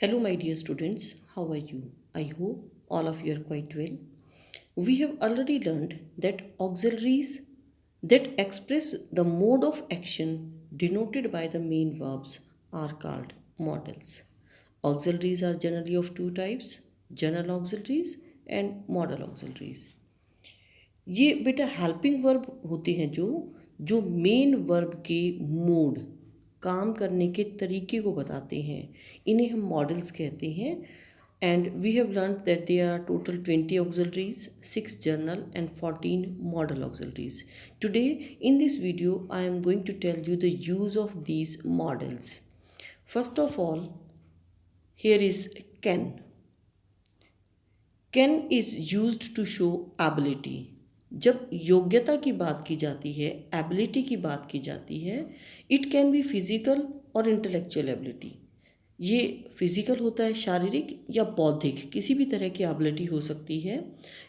Hello, my dear students. How are you? I hope all of you are quite well. We have already learned that auxiliaries that express the mode of action denoted by the main verbs are called modals. Auxiliaries are generally of two types, general auxiliaries and modal auxiliaries. ये बेटा helping verb होते हैं जो जो main verb के mode काम करने के तरीके को बताते हैं, इन्हें हम मॉडल्स कहते हैं. And we have learn that they are total 20 auxiliaries, 6 journal and 14 model auxiliaries. Today in this video I am going to tell you the use of these models. First of all, here is can. Can is used to show ability. जब योग्यता की बात की जाती है, ability की बात की जाती है, इट कैन बी फिजिकल और इंटेलेक्चुअल एबिलिटी. ये फिजिकल होता है, शारीरिक या बौद्धिक, किसी भी तरह की एबिलिटी हो सकती है.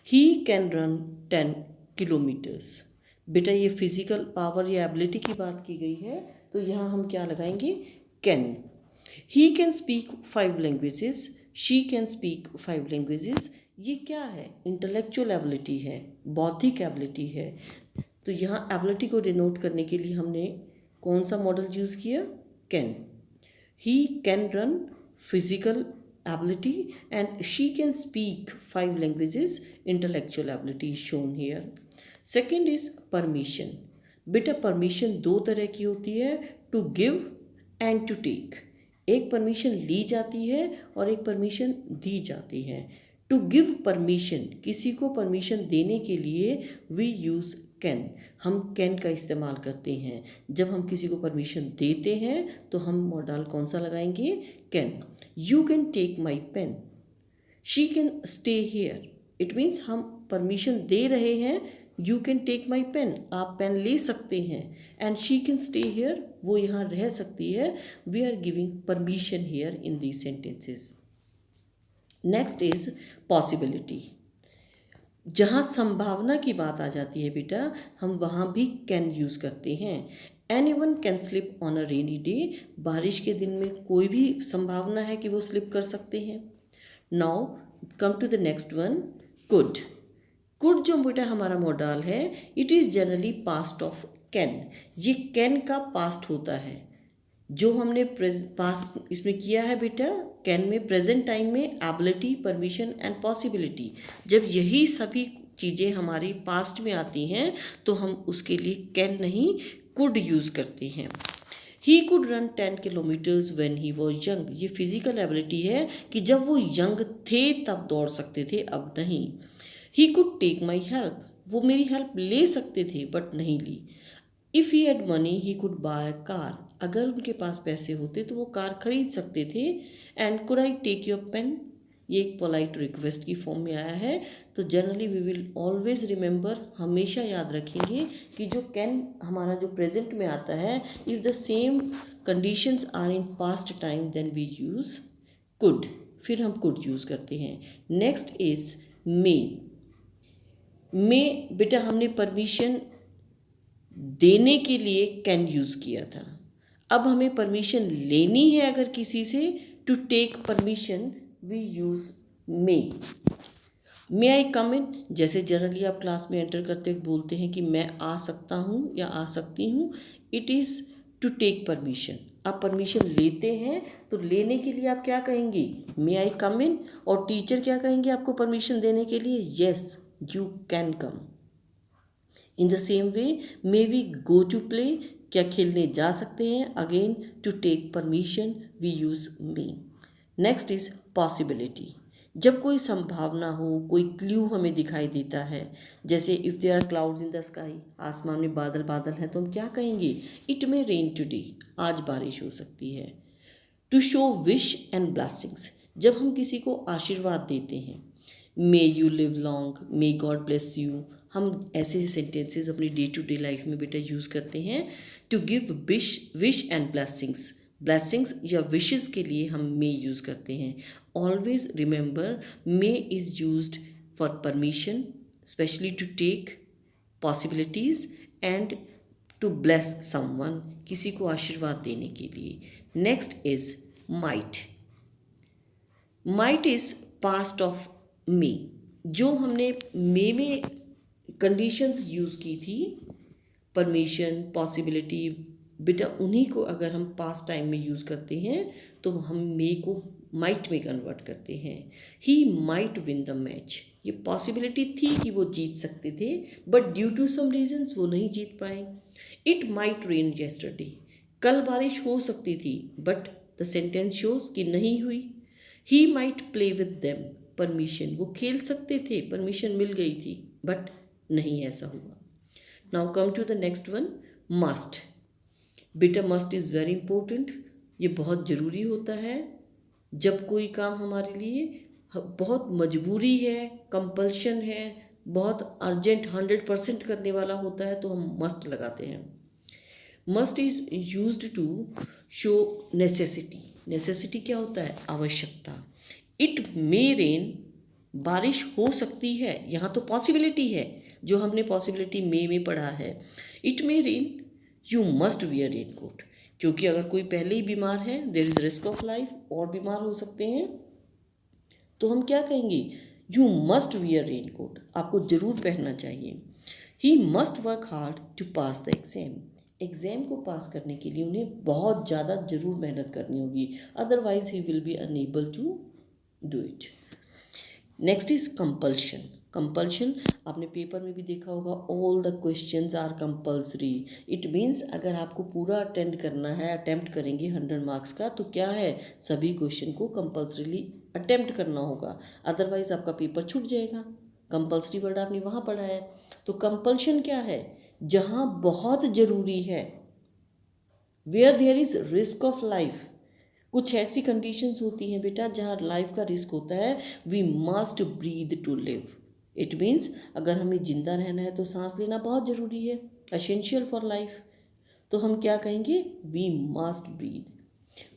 He can run 10 kilometres. बेटा ये फिजिकल पावर या एबिलिटी की बात की गई है, तो यहाँ हम क्या लगाएंगे? Can. He can speak 5 languages. She can speak 5 languages. ये क्या है? इंटेलेक्चुअल एबिलिटी है, बौद्धिक एबिलिटी है. तो यहाँ एबिलिटी को डिनोट करने के लिए हमने कौन सा मॉडल यूज़ किया? Can. He can run physical ability and she can speak 5 languages. Intellectual ability is shown here. Second is permission. बेटा परमिशन दो तरह की होती है, to give and to take. एक परमिशन ली जाती है और एक परमिशन दी जाती है. टू गिव परमिशन, किसी को परमिशन देने के लिए वी यूज़ कैन. हम कैन का इस्तेमाल करते हैं. जब हम किसी को परमिशन देते हैं तो हम मॉडल कौन सा लगाएंगे? Can. You can take my pen. She can stay here. It means हम परमिशन दे रहे हैं. You can take my pen, आप पेन ले सकते हैं. And she can stay here, वो यहाँ रह सकती है. We are giving permission here in these sentences. Next is possibility. जहाँ संभावना की बात आ जाती है बेटा, हम वहाँ भी कैन यूज़ करते हैं. Anyone can slip on a rainy day. बारिश के दिन में कोई भी संभावना है कि वो स्लिप कर सकते हैं. Now come to the next one, could. Could जो बेटा हमारा मॉडल है, it is generally past of can. ये कैन का पास्ट होता है. जो हमने पास्ट इसमें किया है बेटा, कैन में प्रेजेंट टाइम में एबिलिटी, परमिशन एंड पॉसिबिलिटी. जब यही सभी चीज़ें हमारी पास्ट में आती हैं तो हम उसके लिए कैन नहीं कुड यूज़ करते हैं. He could run 10 kilometres when he was young. ये फिजिकल एबिलिटी है कि जब वो यंग थे तब दौड़ सकते थे, अब नहीं. He could take my help. वो मेरी हेल्प ले सकते थे बट नहीं ली. If he had money he could buy a car. अगर उनके पास पैसे होते तो वो कार खरीद सकते थे. And could I take your pen, ये एक पोलाइट रिक्वेस्ट की फॉर्म में आया है. तो generally we will always remember, हमेशा याद रखेंगे कि जो कैन हमारा जो प्रेजेंट में आता है, if the same conditions are in past time then we use could. फिर हम कुड यूज़ करते हैं. नेक्स्ट इज मे. मे बेटा हमने परमिशन देने के लिए कैन यूज़ किया था. अब हमें परमिशन लेनी है अगर किसी से, to take permission we use may I come in. जैसे जनरली आप क्लास में एंटर करते वक्त बोलते हैं कि मैं आ सकता हूँ या आ सकती हूँ. It is to take permission. आप परमिशन लेते हैं तो लेने के लिए आप क्या कहेंगे? मे आई कम इन. और टीचर क्या कहेंगे आपको परमिशन देने के लिए? Yes you can come. In the same way may we go to play. क्या खेलने जा सकते हैं? Again to take permission we use may. Next is possibility. जब कोई संभावना हो, कोई क्ल्यू हमें दिखाई देता है, जैसे if there are clouds in the sky, आसमान में बादल बादल हैं, तो हम क्या कहेंगे? इट मे रेन टुडे, आज बारिश हो सकती है. To show wish and blessings. जब हम किसी को आशीर्वाद देते हैं, may you live long, may God bless you, हम ऐसे सेंटेंसेस अपनी डे टू डे लाइफ में बेटा यूज़ करते हैं. To give wish and blessings, blessings या विशेस के लिए हम मे यूज़ करते हैं. Always remember, may is used for permission, specially to take possibilities and to bless someone, किसी को आशीर्वाद देने के लिए. Next is might. Might is past of may. जो हमने मे में कंडीशंस यूज़ की थी, परमिशन, पॉसिबिलिटी, बेटा उन्हीं को अगर हम पास्ट टाइम में यूज़ करते हैं तो हम मे को माइट में कन्वर्ट करते हैं। He might win the match, ये पॉसिबिलिटी थी कि वो जीत सकते थे, but due to some reasons वो नहीं जीत पाए। इट माइट रेन येस्टरडे, कल बारिश हो सकती थी, बट द सेंटेंस शोज कि नहीं हुई। He might play with them, permission, वो खेल सकते थे, परमिशन मिल गई थी, बट नहीं ऐसा हुआ। Now come to the next one, must. बेटा मस्ट इज़ वेरी इंपॉर्टेंट, ये बहुत ज़रूरी होता है जब कोई काम हमारे लिए बहुत मजबूरी है, कंपल्शन है, बहुत अर्जेंट 100% करने वाला होता है, तो हम मस्ट लगाते हैं। Must is used to show necessity. Necessity क्या होता है? आवश्यकता। इट मे रेन, बारिश हो सकती है, यहाँ तो पॉसिबिलिटी है, जो हमने पॉसिबिलिटी मे में पढ़ा है। It may rain, you must wear rain coat, क्योंकि अगर कोई पहले ही बीमार है, there is risk of life, और बीमार हो सकते हैं, तो हम क्या कहेंगे? You must wear rain coat, आपको ज़रूर पहनना चाहिए। He must work hard to pass the exam, exam को पास करने के लिए उन्हें बहुत ज़्यादा ज़रूर मेहनत करनी होगी, otherwise he will be unable to do it. Next is compulsion. Compulsion आपने पेपर में भी देखा होगा, all the questions are compulsory. It means अगर आपको पूरा अटेंड करना है, अटेम्प्ट करेंगे 100 मार्क्स का, तो क्या है, सभी क्वेश्चन को कंपल्सरीली अटेम्प्ट करना होगा, अदरवाइज आपका पेपर छूट जाएगा। कंपल्सरी वर्ड आपने वहाँ पढ़ा है। तो कंपल्शन क्या है? जहाँ बहुत ज़रूरी है, where there is risk of life. कुछ ऐसी कंडीशंस होती हैं बेटा जहाँ लाइफ का रिस्क होता है, we must breathe to live. It means अगर हमें जिंदा रहना है तो सांस लेना बहुत ज़रूरी है, एसेंशियल फॉर लाइफ। तो हम क्या कहेंगे? We must breathe.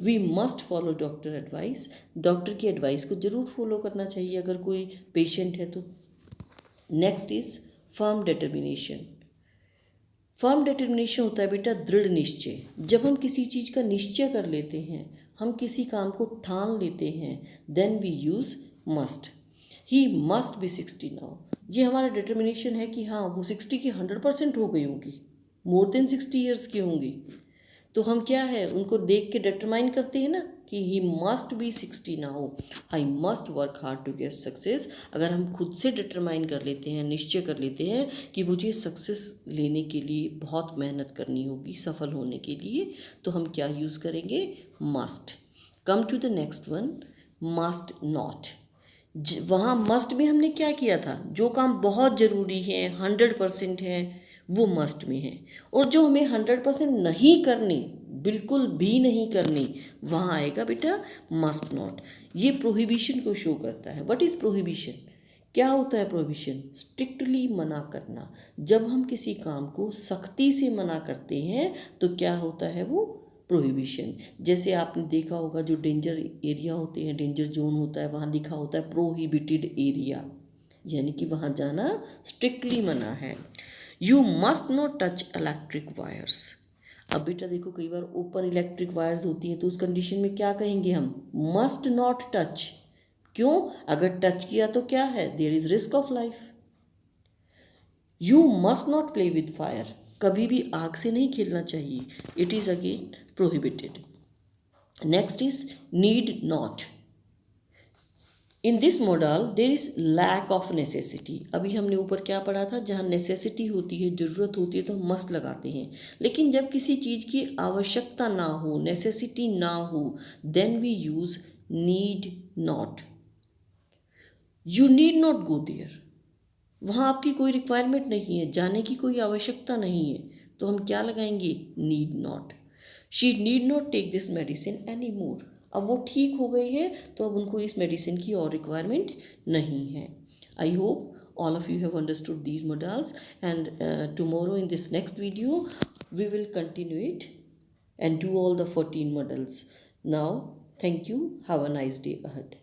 We must follow doctor advice, doctor की एडवाइस को ज़रूर फॉलो करना चाहिए अगर कोई पेशेंट है तो। Next is firm determination. Firm determination होता है बेटा दृढ़ निश्चय। जब हम किसी चीज़ का निश्चय कर लेते हैं, हम किसी काम को ठान लेते हैं, then we use must. He must be 60 now, ये हमारा डिटर्मिनेशन है कि हाँ वो 60 की 100% हो गई होगी, मोर देन 60 ईयर्स की होंगी। तो हम क्या है, उनको देख के डिटरमाइन करते हैं ना कि he must be 60 now, I must work hard to get success. अगर हम खुद से डिटरमाइन कर लेते हैं, निश्चय कर लेते हैं कि मुझे सक्सेस लेने के लिए बहुत मेहनत करनी होगी, सफल होने के लिए, तो हम क्या यूज़ करेंगे? Must. Come to the next one, must not. वहाँ मस्ट में हमने क्या किया था? जो काम बहुत ज़रूरी है, 100% है, वो मस्ट में है। और जो हमें 100% नहीं करनी, बिल्कुल भी नहीं करनी, वहाँ आएगा बेटा मस्ट नॉट। ये प्रोहिबिशन को शो करता है। What is prohibition? क्या होता है प्रोहिबिशन? स्ट्रिक्टली मना करना। जब हम किसी काम को सख्ती से मना करते हैं तो क्या होता है? वो प्रोहिबिशन। जैसे आपने देखा होगा जो डेंजर एरिया होते हैं, डेंजर जोन होता है, वहाँ लिखा होता है प्रोहिबिटेड एरिया, यानी कि वहाँ जाना स्ट्रिक्टली मना है। You must not touch electric wires. अब बेटा देखो, कई बार ओपन इलेक्ट्रिक वायर्स होती हैं, तो उस कंडीशन में क्या कहेंगे हम? Must not touch. क्यों? अगर टच किया तो क्या है? There is risk of life. You must not play with fire, कभी भी आग से नहीं खेलना चाहिए, it is again prohibited. Next is need not. In this model there is lack of necessity. अभी हमने ऊपर क्या पढ़ा था? जहाँ नेसेसिटी होती है, ज़रूरत होती है, तो हम मस्ट लगाते हैं। लेकिन जब किसी चीज़ की आवश्यकता ना हो, नेसेसिटी ना हो, then we use need not. You need not go there, वहाँ आपकी कोई रिक्वायरमेंट नहीं है, जाने की कोई आवश्यकता नहीं है, तो हम क्या लगाएंगे? Need not. She need not take this medicine any more, अब वो ठीक हो गई है, तो अब उनको इस मेडिसिन की और रिक्वायरमेंट नहीं है। I hope all of you have understood these models, and tomorrow in this next video we will continue it and do all the 14 models. Now thank you, have a nice day ahead.